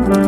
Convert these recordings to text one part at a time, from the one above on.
Hello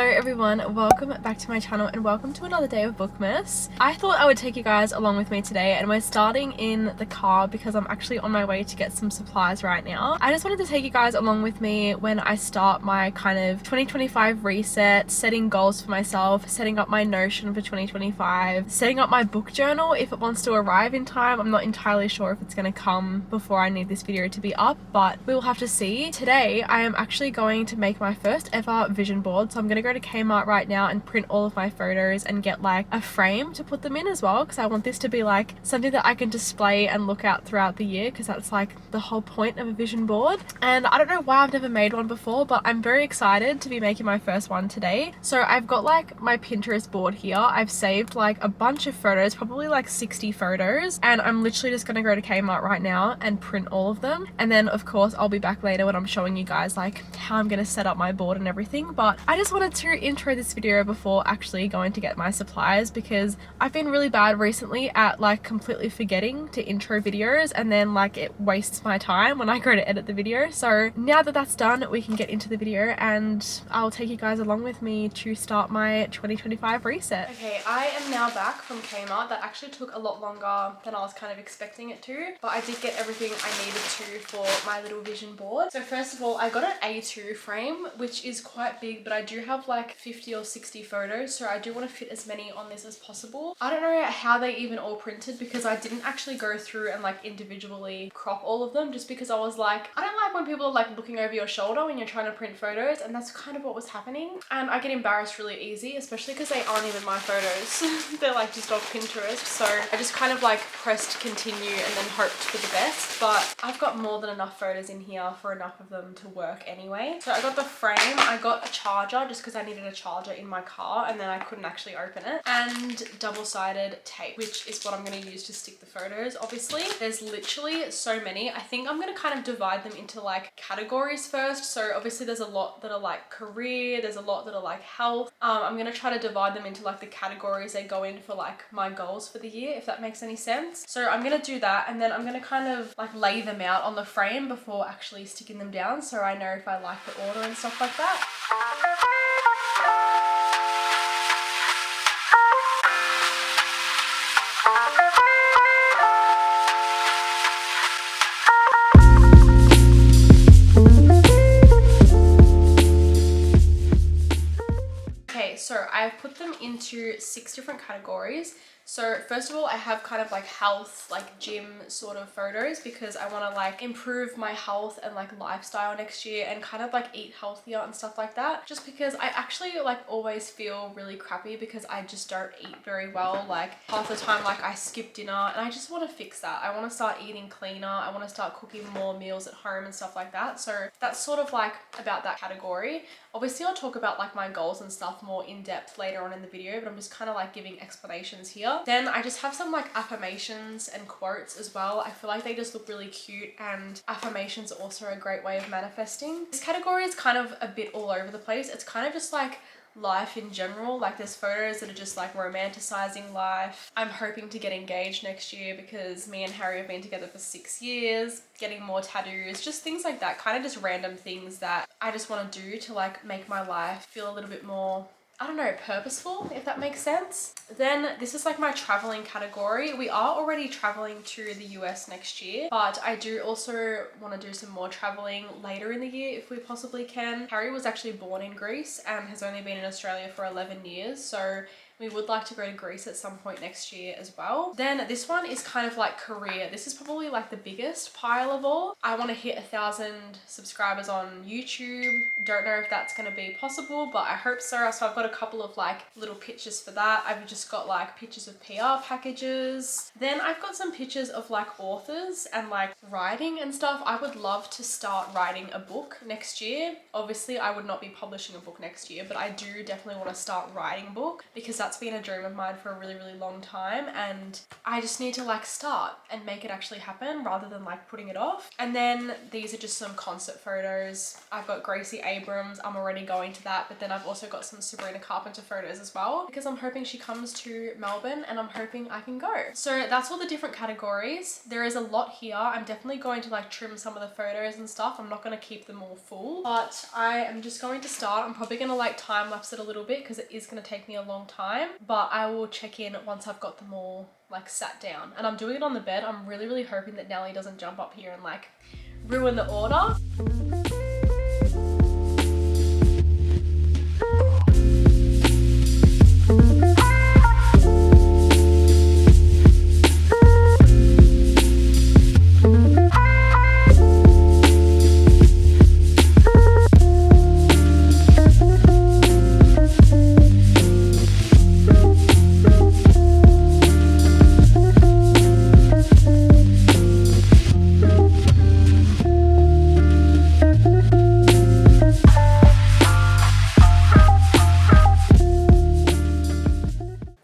everyone, welcome back to my channel and welcome to another day of Bookmas. I thought I would take you guys along with me today, and we're starting in the car because I'm actually on my way to get some supplies right now. I just wanted to take you guys along with me when I start my kind of 2025 reset, setting goals for myself, setting up my Notion for 2025, setting up my book journal if it wants to arrive in time. I'm not entirely sure if it's going to come before I need this video to be up, but we will have to see. Today I am actually going to make my first ever vision board, so I'm going to go to Kmart right now and print all of my photos and get like a frame to put them in as well, because I want this to be like something that I can display and look at throughout the year, because that's like the whole point of a vision board. And I don't know why I've never made one before, but I'm very excited to be making my first one today. So I've got like my Pinterest board here. I've saved like a bunch of photos, probably like 60 photos, and I'm literally just going to go to Kmart right now and print all of them. And then of course I'll be back later when I'm showing you guys like how I'm going to set up my board and everything. But I just wanted to intro this video before actually going to get my supplies, because I've been really bad recently at like completely forgetting to intro videos, and then like it wastes my time when I go to edit the video. So now that that's done, we can get into the video and I'll take you guys along with me to start my 2025 reset. Okay, I am now back from Kmart. That actually took a lot longer than I was kind of expecting it to, but I did get everything I needed to for my little vision board. So first of all, I got an A2 frame, which is quite big, but I do have like 50 or 60 photos, so I do want to fit as many on this as possible. I don't know how they even all printed, because I didn't actually go through and like individually crop all of them, just because I was like, I don't like when people are like looking over your shoulder when you're trying to print photos, and that's kind of what was happening. And I get embarrassed really easy, especially because they aren't even my photos. They're like just off Pinterest. So I just kind of like pressed continue and then hoped for the best, but I've got more than enough photos in here for enough of them to work anyway. So I got the frame, I got a charger just because I needed a charger in my car and then I couldn't actually open it, and double-sided tape, which is what I'm going to use to stick the photos. Obviously there's literally so many. I think I'm going to kind of divide them into like categories first. So obviously there's a lot that are like career, there's a lot that are like health. I'm going to try to divide them into like the categories they go in for like my goals for the year, if that makes any sense. So I'm going to do that, and then I'm going to kind of like lay them out on the frame before actually sticking them down, so I know if I like the order and stuff like that. So I've put them into 6 different categories. So first of all, I have kind of like health, like gym sort of photos, because I want to like improve my health and like lifestyle next year and kind of like eat healthier and stuff like that. Just because I actually like always feel really crappy because I just don't eat very well. Like half the time like I skip dinner, and I just want to fix that. I want to start eating cleaner. I want to start cooking more meals at home and stuff like that. So that's sort of like about that category. Obviously I'll talk about like my goals and stuff more in depth later on in the video, but I'm just kind of like giving explanations here. Then I just have some like affirmations and quotes as well. I feel like they just look really cute, and affirmations are also a great way of manifesting. This category is kind of a bit all over the place. It's kind of just like life in general. Like there's photos that are just like romanticizing life. I'm hoping to get engaged next year because me and Harry have been together for 6 years. Getting more tattoos, just things like that, kind of just random things that I just want to do to like make my life feel a little bit more, I don't know, purposeful, if that makes sense. Then this is like my traveling category. We are already traveling to the US next year, but I do also want to do some more traveling later in the year if we possibly can. Harry was actually born in Greece and has only been in Australia for 11 years, so we would like to go to Greece at some point next year as well. Then this one is kind of like career. This is probably like the biggest pile of all. I want to hit 1,000 subscribers on YouTube. Don't know if that's going to be possible, but I hope so. So I've got a couple of like little pictures for that. I've just got like pictures of PR packages. Then I've got some pictures of like authors and like writing and stuff. I would love to start writing a book next year. Obviously I would not be publishing a book next year, but I do definitely want to start writing a book because that's that's been a dream of mine for a really, really long time, and I just need to like start and make it actually happen rather than like putting it off. And then these are just some concert photos. I've got Gracie Abrams, I'm already going to that, but then I've also got some Sabrina Carpenter photos as well because I'm hoping she comes to Melbourne and I'm hoping I can go. So that's all the different categories. There is a lot here. I'm definitely going to like trim some of the photos and stuff. I'm not going to keep them all full, but I am just going to start. I'm probably going to like time lapse it a little bit because it is going to take me a long time, but I will check in once I've got them all like sat down. And I'm doing it on the bed. I'm really, really hoping that Nelly doesn't jump up here and like ruin the order.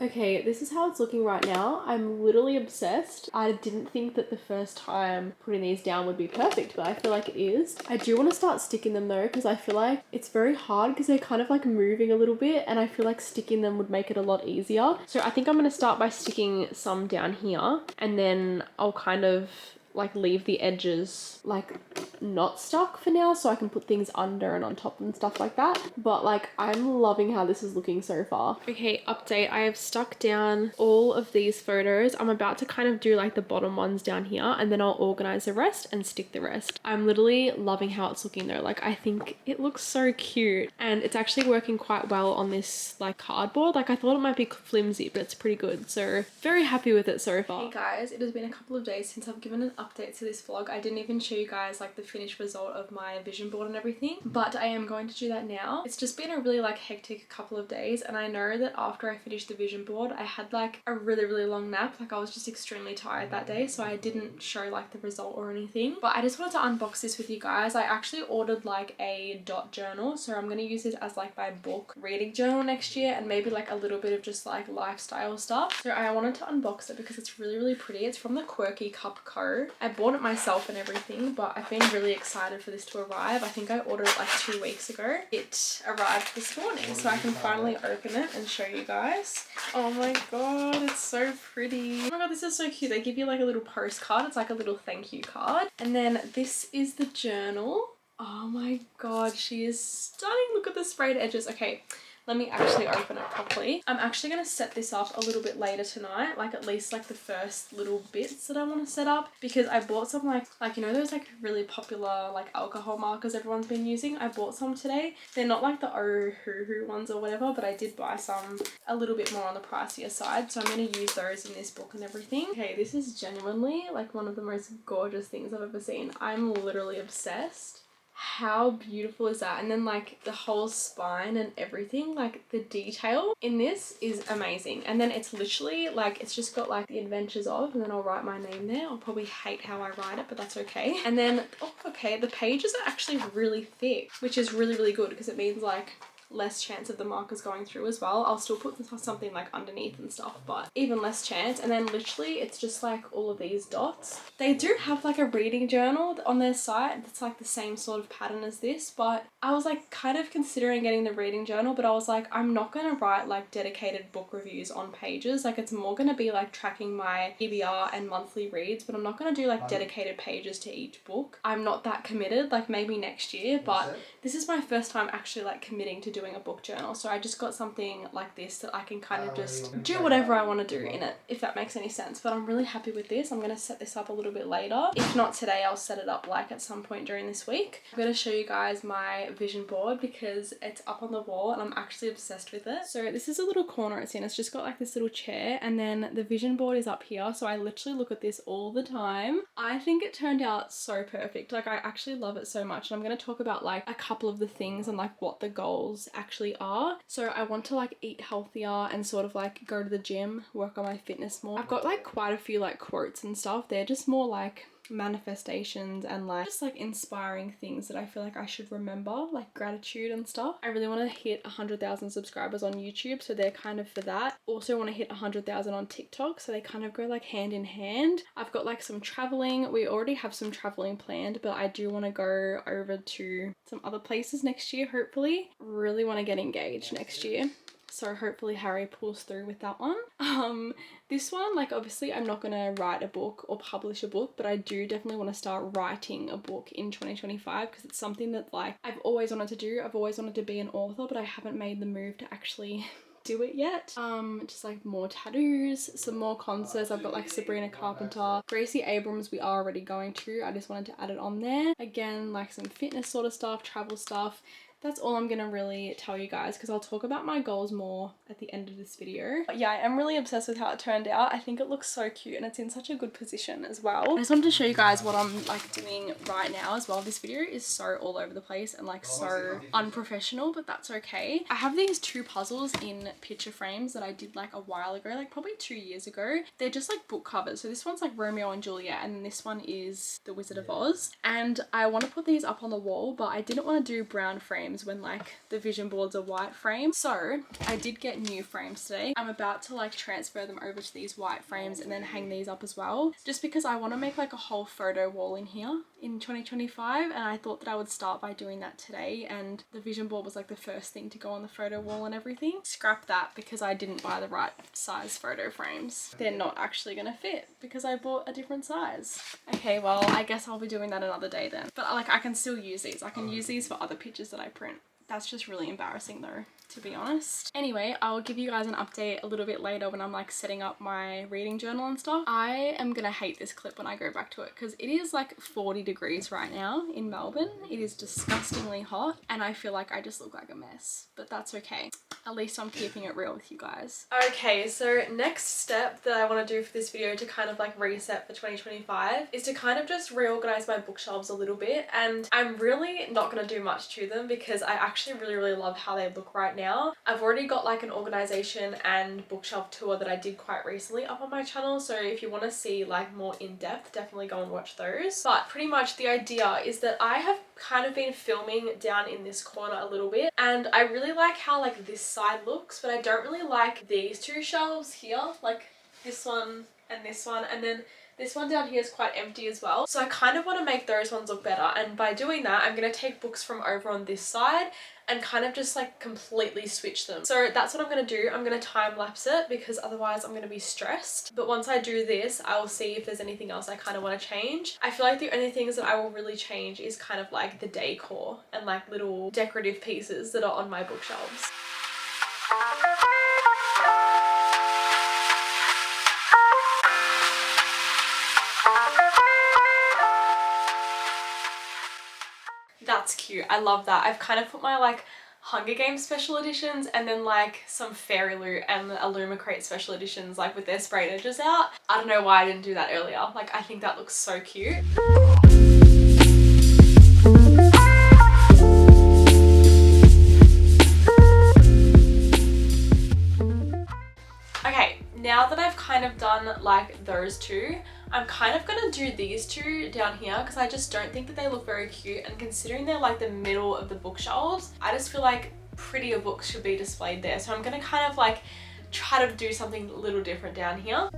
Okay, this is how it's looking right now. I'm literally obsessed. I didn't think that the first time putting these down would be perfect, but I feel like it is. I do want to start sticking them though, because I feel like it's very hard because they're kind of like moving a little bit, and I feel like sticking them would make it a lot easier. So I think I'm going to start by sticking some down here, and then I'll kind of like leave the edges like not stuck for now so I can put things under and on top and stuff like that. But like I'm loving how this is looking so far. Okay, update. I have stuck down all of these photos. I'm about to kind of do like the bottom ones down here, and then I'll organize the rest and stick the rest. I'm literally loving how it's looking though. Like I think it looks so cute, and it's actually working quite well on this like cardboard. Like I thought it might be flimsy, but it's pretty good. So very happy with it so far. Hey guys, it has been a couple of days since I've given an update to this vlog. I didn't even show you guys like the finished result of my vision board and everything, but I am going to do that now. It's just been a really like hectic couple of days, and I know that after I finished the vision board I had like a really, really long nap. Like I was just extremely tired that day, so I didn't show like the result or anything. But I just wanted to unbox this with you guys. I actually ordered like a dot journal, so I'm going to use it as like my book reading journal next year, and maybe like a little bit of just like lifestyle stuff. So I wanted to unbox it because it's really, really pretty. It's from the Quirky Cup Co. I bought it myself and everything, but I've been really excited for this to arrive. I think I ordered it like 2 weeks ago. It arrived this morning, so I can finally open it and show you guys. Oh my god, it's so pretty. Oh my god, this is so cute. They give you like a little postcard. It's like a little thank you card. And then this is the journal. Oh my god, she is stunning. Look at the sprayed edges. Okay, let me actually open it properly. I'm actually going to set this up a little bit later tonight, like at least like the first little bits that I want to set up, because I bought some like you know those like really popular like alcohol markers everyone's been using. I bought some today. They're not like the Ohuhu ones or whatever, but I did buy some a little bit more on the pricier side, so I'm going to use those in this book and everything. Okay, this is genuinely like one of the most gorgeous things I've ever seen. I'm literally obsessed. How beautiful is that? And then like the whole spine and everything, like the detail in this is amazing. And then it's literally like, it's just got like the adventures of, and then I'll write my name there. I'll probably hate how I write it, but that's okay. And then, oh, okay, the pages are actually really thick, which is really, really good because it means like less chance of the markers going through as well. I'll still put something like underneath and stuff, but even less chance. And then literally it's just like all of these dots. They do have like a reading journal on their site that's like the same sort of pattern as this, but I was like kind of considering getting the reading journal, but I was like, I'm not going to write like dedicated book reviews on pages. Like it's more going to be like tracking my EBR and monthly reads, but I'm not going to do like dedicated pages to each book. I'm not that committed, like maybe next year, but this is my first time actually like committing to doing a book journal. So I just got something like this that I can kind of just do whatever I want to do in it, if that makes any sense. But I'm really happy with this. I'm going to set this up a little bit later. If not today, I'll set it up like at some point during this week. I'm going to show you guys my vision board because it's up on the wall and I'm actually obsessed with it. So this is a little corner it's in. It's just got like this little chair, and then the vision board is up here. So I literally look at this all the time. I think it turned out so perfect. Like I actually love it so much. And I'm going to talk about like a couple of the things and like what the goals actually are. So I want to like eat healthier and sort of like go to the gym, work on my fitness more. I've got like quite a few like quotes and stuff. They're just more like manifestations and like just like inspiring things that I feel like I should remember, like gratitude and stuff. I really want to hit 100,000 subscribers on YouTube, so they're kind of for that. Also want to hit 100,000 on TikTok, so they kind of go like hand in hand. I've got like some traveling. We already have some traveling planned, but I do want to go over to some other places next year, hopefully. Really want to get engaged next year, so hopefully Harry pulls through with that one. This one, like obviously I'm not gonna write a book or publish a book, but I do definitely want to start writing a book in 2025 because it's something that like I've always wanted to do. I've always wanted to be an author, but I haven't made the move to actually do it yet. Just like more tattoos, some more concerts. I've got like Sabrina Carpenter, Gracie Abrams we are already going to. I just wanted to add it on there. Again, like some fitness sort of stuff, travel stuff. That's all I'm gonna really tell you guys, because I'll talk about my goals more at the end of this video. But yeah, I am really obsessed with how it turned out. I think it looks so cute and it's in such a good position as well. I just wanted to show you guys what I'm like doing right now as well. This video is so all over the place and like so unprofessional, but that's okay. I have these two puzzles in picture frames that I did like a while ago, like probably 2 years ago. They're just like book covers. So this one's like Romeo and Juliet, and then this one is The Wizard of Oz. And I want to put these up on the wall, but I didn't want to do brown frames when like the vision boards are white frames. So I did get new frames today. I'm about to like transfer them over to these white frames and then hang these up as well, just because I want to make like a whole photo wall in here in 2025, and I thought that I would start by doing that today. And the vision board was like the first thing to go on the photo wall and everything. Scrap that because I didn't buy the right size photo frames. They're not actually gonna fit because I bought a different size. Okay, well I guess I'll be doing that another day then, but like I can still use these. I can use these for other pictures that I print. That's just really embarrassing though, to be honest. Anyway, I'll give you guys an update a little bit later when I'm like setting up my reading journal and stuff. I am gonna hate this clip when I go back to it because it is like 40 degrees right now in Melbourne. It is disgustingly hot and I feel like I just look like a mess, but that's okay. At least I'm keeping it real with you guys. Okay, so next step that I want to do for this video to kind of like reset for 2025 is to kind of just reorganize my bookshelves a little bit. And I'm really not going to do much to them because I actually really love how they look right now. I've already got like an organization and bookshelf tour that I did quite recently up on my channel, so if you want to see like more in depth, definitely go and watch those. But pretty much the idea is that I have kind of been filming down in this corner a little bit, and I really like how like this side looks, but I don't really like these two shelves here, like this one, and then this one down here is quite empty as well. So I kind of want to make those ones look better, and by doing that I'm going to take books from over on this side and kind of just like completely switch them. So that's what I'm going to do. I'm going to time lapse it because otherwise I'm going to be stressed. But once I do this, I will see if there's anything else I kind of want to change. I feel like the only things that I will really change is kind of like the decor and like little decorative pieces that are on my bookshelves. That's cute. I love that. I've kind of put my like Hunger Games special editions and then like some Fairy Loot and Illumicrate special editions like with their sprayed edges out. I don't know why I didn't do that earlier. Like I think that looks so cute. Okay, now that I've kind of done like those two, I'm kind of gonna do these two down here because I just don't think that they look very cute, and considering they're like the middle of the bookshelves, I just feel like prettier books should be displayed there. So I'm gonna kind of like try to do something a little different down here.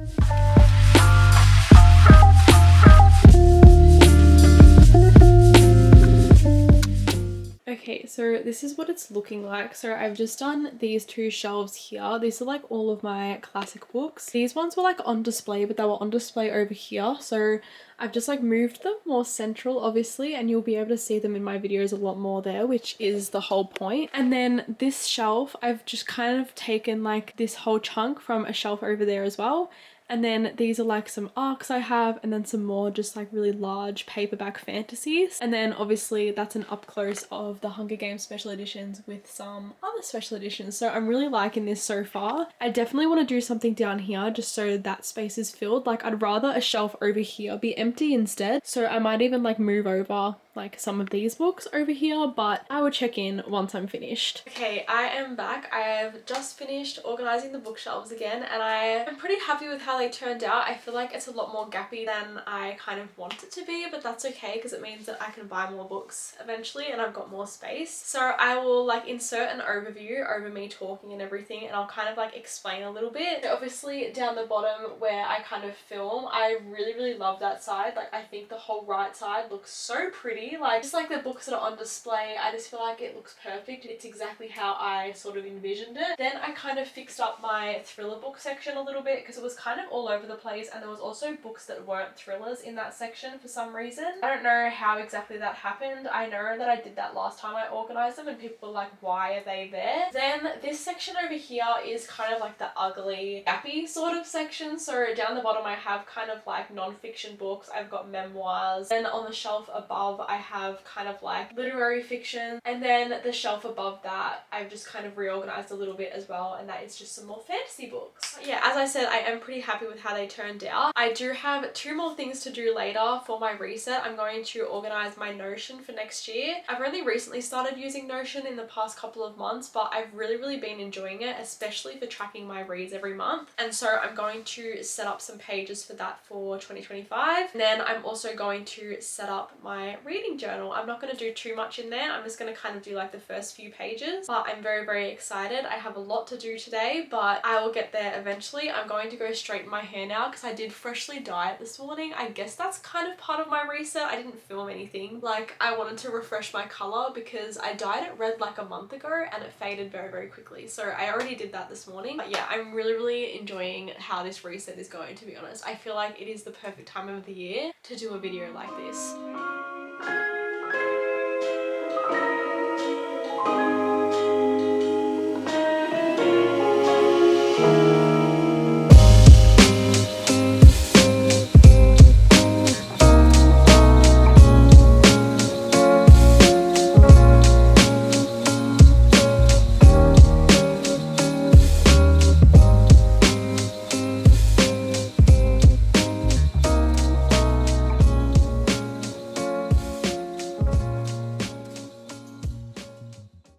Okay, so this is what it's looking like. So I've just done these two shelves here. These are like all of my classic books. These ones were like on display, but they were on display over here. So I've just like moved them more central, obviously, and you'll be able to see them in my videos a lot more there, which is the whole point. And then this shelf, I've just kind of taken like this whole chunk from a shelf over there as well. And then these are like some arcs I have, and then some more just like really large paperback fantasies. And then obviously that's an up close of the Hunger Games special editions with some other special editions. So I'm really liking this so far. I definitely want to do something down here just so that space is filled. Like I'd rather a shelf over here be empty instead. So I might even like move over like some of these books over here, but I will check in once I'm finished. Okay, I am back. I have just finished organising the bookshelves again, and I am pretty happy with how they turned out. I feel like it's a lot more gappy than I kind of want it to be, but that's okay because it means that I can buy more books eventually and I've got more space. So I will like insert an overview over me talking and everything, and I'll kind of like explain a little bit. So obviously down the bottom where I kind of film, I really love that side. Like I think the whole right side looks so pretty. Like just like the books that are on display, I just feel like it looks perfect. It's exactly how I sort of envisioned it. Then I kind of fixed up my thriller book section a little bit because it was kind of all over the place, and there was also books that weren't thrillers in that section for some reason. I don't know how exactly that happened. I know that I did that last time I organised them and people were like, why are they there? Then this section over here is kind of like the ugly, gappy sort of section. So down the bottom I have kind of like non-fiction books. I've got memoirs. Then on the shelf above I have kind of like literary fiction. And then the shelf above that I've just kind of reorganised a little bit as well, and that is just some more fantasy books. Yeah, as I said, I am pretty happy with how they turned out. I do have 2 more things to do later for my reset. I'm going to organise my Notion for next year. I've only recently started using Notion in the past couple of months, but I've really been enjoying it, especially for tracking my reads every month. And so I'm going to set up some pages for that for 2025. And then I'm also going to set up my reading journal. I'm not going to do too much in there. I'm just going to kind of do like the first few pages, but I'm very excited. I have a lot to do today, but I will get there eventually. I'm going to go straighten my hair now because I did freshly dye it this morning. I guess that's kind of part of my reset. I didn't film anything. Like I wanted to refresh my color because I dyed it red like a month ago and it faded very quickly. So I already did that this morning. But yeah, I'm really enjoying how this reset is going, to be honest. I feel like it is the perfect time of the year to do a video like this.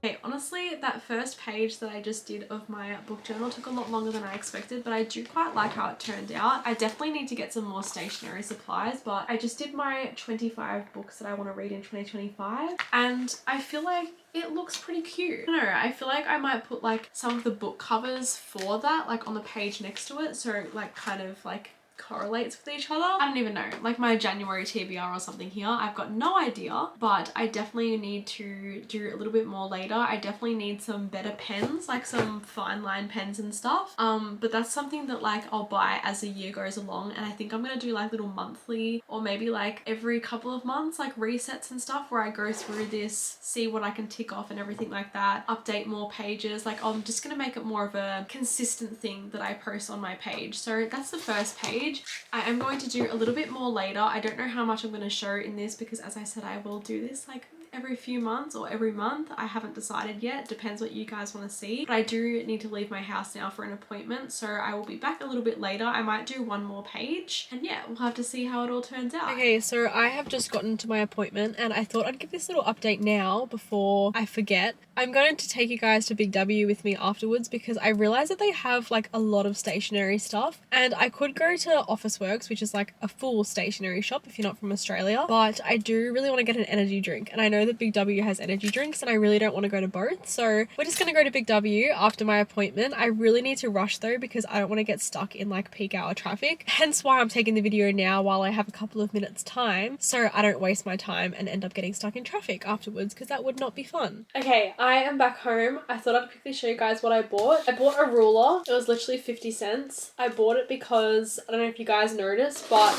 Okay, honestly, that first page that I just did of my book journal took a lot longer than I expected, but I do quite like how it turned out. I definitely need to get some more stationery supplies, but I just did my 25 books that I want to read in 2025, and I feel like it looks pretty cute. I don't know, I feel like I might put like some of the book covers for that like on the page next to it, so like kind of like correlates with each other. I don't even know, like my January TBR or something here. I've got no idea, but I definitely need to do a little bit more later. I definitely need some better pens, like some fine line pens and stuff. But that's something that like I'll buy as the year goes along, and I think I'm gonna do like little monthly or maybe like every couple of months like resets and stuff where I go through this, see what I can tick off and everything like that, update more pages. Like I'm just gonna make it more of a consistent thing that I post on my page. So that's the first page. I am going to do a little bit more later. I don't know how much I'm going to show in this because, as I said, I will do this like every few months or every month. I haven't decided yet. Depends what you guys want to see. But I do need to leave my house now for an appointment, so I will be back a little bit later. I might do 1 more page, and yeah, we'll have to see how it all turns out. Okay, so I have just gotten to my appointment and I thought I'd give this little update now before I forget. I'm going to take you guys to Big W with me afterwards because I realized that they have like a lot of stationery stuff, and I could go to Officeworks, which is like a full stationery shop if you're not from Australia, but I do really want to get an energy drink, and I know that Big W has energy drinks and I really don't want to go to both, so we're just gonna go to Big W after my appointment. I really need to rush though because I don't want to get stuck in like peak hour traffic, hence why I'm taking the video now while I have a couple of minutes time so I don't waste my time and end up getting stuck in traffic afterwards, because that would not be fun. Okay, I am back home. I thought I'd quickly show you guys what I bought. I bought a ruler. It was literally 50 cents. I bought it because I don't know if you guys noticed, but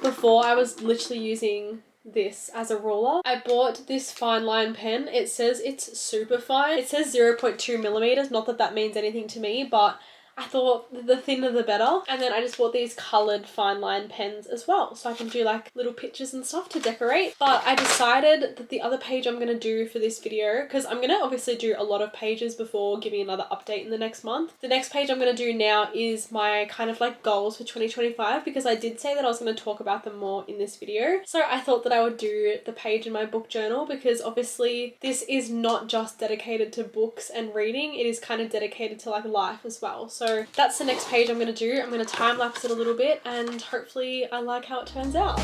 before I was literally using this as a ruler. I bought this fine line pen. It says it's super fine. It says 0.2 millimeters. Not that that means anything to me, but I thought the thinner the better. And then I just bought these coloured fine line pens as well, so I can do like little pictures and stuff to decorate. But I decided that the other page I'm going to do for this video, because I'm going to obviously do a lot of pages before giving another update in the next month. The next page I'm going to do now is my kind of like goals for 2025, because I did say that I was going to talk about them more in this video. So I thought that I would do the page in my book journal, because obviously this is not just dedicated to books and reading, it is kind of dedicated to like life as well. So that's the next page I'm going to do. I'm going to time lapse it a little bit and hopefully I like how it turns out.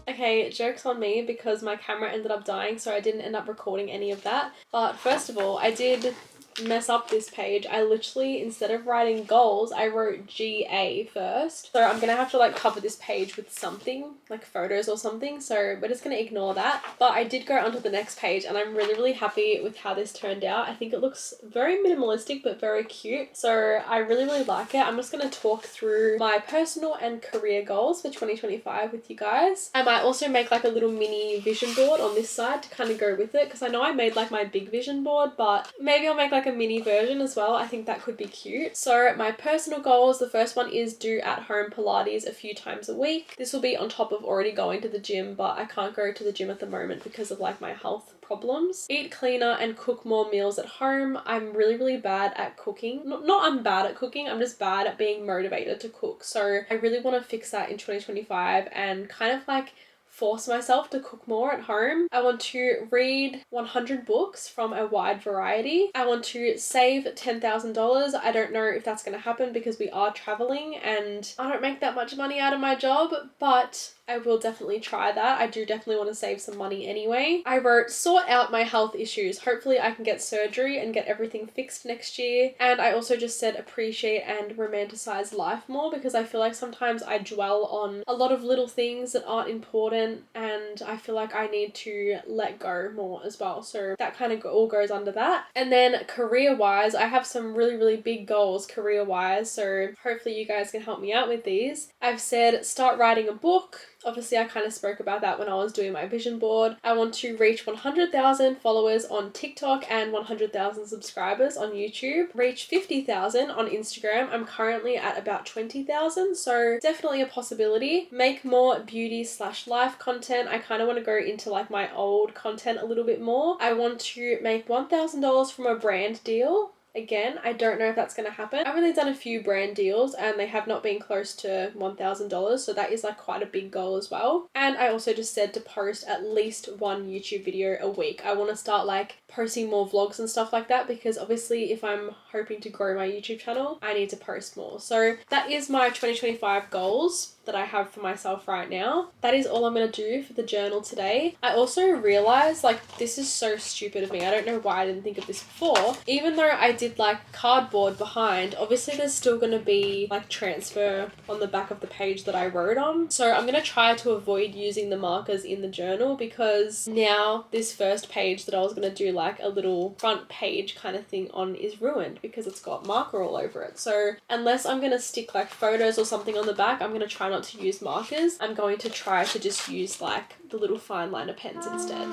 Okay, joke's on me because my camera ended up dying, so I didn't end up recording any of that. But first of all, I did mess up this page. I literally, instead of writing goals, I wrote GA first. So I'm gonna have to like cover this page with something, like photos or something. So we're just gonna ignore that. But I did go onto the next page and I'm really, really happy with how this turned out. I think it looks very minimalistic but very cute. So I really, really like it. I'm just gonna talk through my personal and career goals for 2025 with you guys. I might also make like a little mini vision board on this side to kind of go with it, because I know I made like my big vision board, but maybe I'll make like a mini version as well. I think that could be cute. So my personal goals, the first one is do at home Pilates a few times a week. This will be on top of already going to the gym, but I can't go to the gym at the moment because of like my health problems. Eat cleaner and cook more meals at home. I'm really, really bad at cooking. Not I'm bad at cooking, I'm just bad at being motivated to cook. So I really want to fix that in 2025 and kind of like force myself to cook more at home. I want to read 100 books from a wide variety. I want to save $10,000. I don't know if that's going to happen because we are traveling and I don't make that much money out of my job, but I will definitely try that. I do definitely want to save some money anyway. I wrote sort out my health issues. Hopefully I can get surgery and get everything fixed next year. And I also just said appreciate and romanticize life more, because I feel like sometimes I dwell on a lot of little things that aren't important and I feel like I need to let go more as well. So that kind of all goes under that. And then career wise, I have some really, really big goals career wise. So hopefully you guys can help me out with these. I've said start writing a book. Obviously, I kind of spoke about that when I was doing my vision board. I want to reach 100,000 followers on TikTok and 100,000 subscribers on YouTube. Reach 50,000 on Instagram. I'm currently at about 20,000, so definitely a possibility. Make more beauty/life content. I kind of want to go into like my old content a little bit more. I want to make $1,000 from a brand deal. Again, I don't know if that's going to happen. I've only done a few brand deals and they have not been close to $1,000, so that is like quite a big goal as well. And I also just said to post at least one YouTube video a week. I want to start like posting more vlogs and stuff like that, because obviously if I'm hoping to grow my YouTube channel, I need to post more. So that is my 2025 goals that I have for myself right now. That is all I'm going to do for the journal today. I also realized, like, this is so stupid of me. I don't know why I didn't think of this before. Even though I did like cardboard behind, obviously there's still going to be like transfer on the back of the page that I wrote on. So I'm going to try to avoid using the markers in the journal, because now this first page that I was going to do like a little front page kind of thing on is ruined because it's got marker all over it. So unless I'm going to stick like photos or something on the back, I'm going to try not to use markers. I'm going to try to just use like the little fine liner pens instead.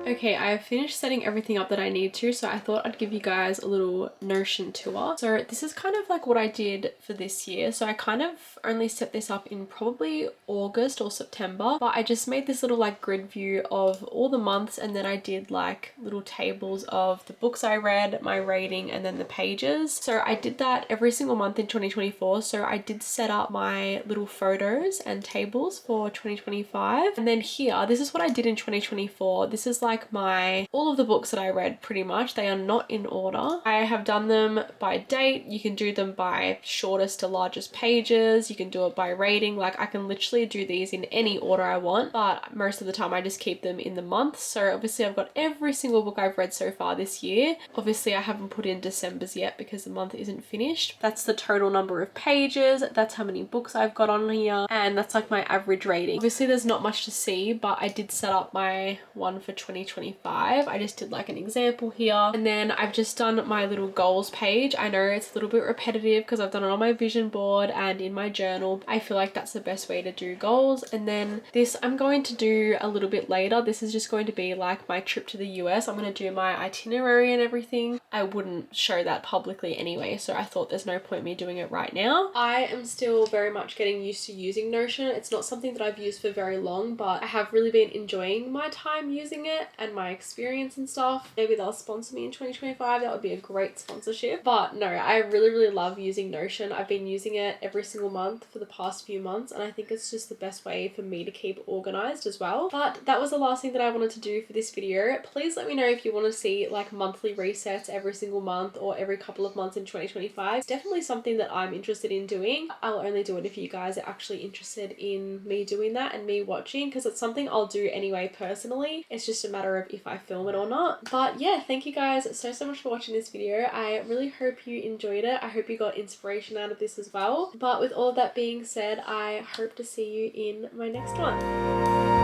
Okay, I have finished setting everything up that I need to, so I thought I'd give you guys a little Notion tour. So this is kind of like what I did for this year. So I kind of only set this up in probably August or September, but I just made this little like grid view of all the months, and then I did like little tables of the books I read, my rating, and then the pages. So I did that every single month in 2024. So I did set up my little photos and tables for 2025. And then here, this is what I did in 2024. This is like like all of the books that I read pretty much. They are not in order. I have done them by date. You can do them by shortest to largest pages. You can do it by rating. Like I can literally do these in any order I want, but most of the time I just keep them in the month. So obviously I've got every single book I've read so far this year. Obviously I haven't put in December's yet because the month isn't finished. That's the total number of pages. That's how many books I've got on here. And that's like my average rating. Obviously there's not much to see, but I did set up my one for 2025. I just did like an example here. And then I've just done my little goals page. I know it's a little bit repetitive because I've done it on my vision board and in my journal. I feel like that's the best way to do goals. And then this I'm going to do a little bit later. This is just going to be like my trip to the US. I'm going to do my itinerary and everything. I wouldn't show that publicly anyway, so I thought there's no point me doing it right now. I am still very much getting used to using Notion. It's not something that I've used for very long, but I have really been enjoying my time using it and my experience and stuff. Maybe they'll sponsor me in 2025. That would be a great sponsorship. But no, I really love using Notion. I've been using it every single month for the past few months, and I think it's just the best way for me to keep organized as well. But that was the last thing that I wanted to do for this video. Please let me know if you want to see like monthly resets every single month or every couple of months in 2025. It's definitely something that I'm interested in doing. I'll only do it if you guys are actually interested in me doing that and me watching, because it's something I'll do anyway personally. It's just a matter of if I film it or not. But yeah, thank you guys so much for watching this video. I really hope you enjoyed it. I hope you got inspiration out of this as well. But with all of that being said, I hope to see you in my next one.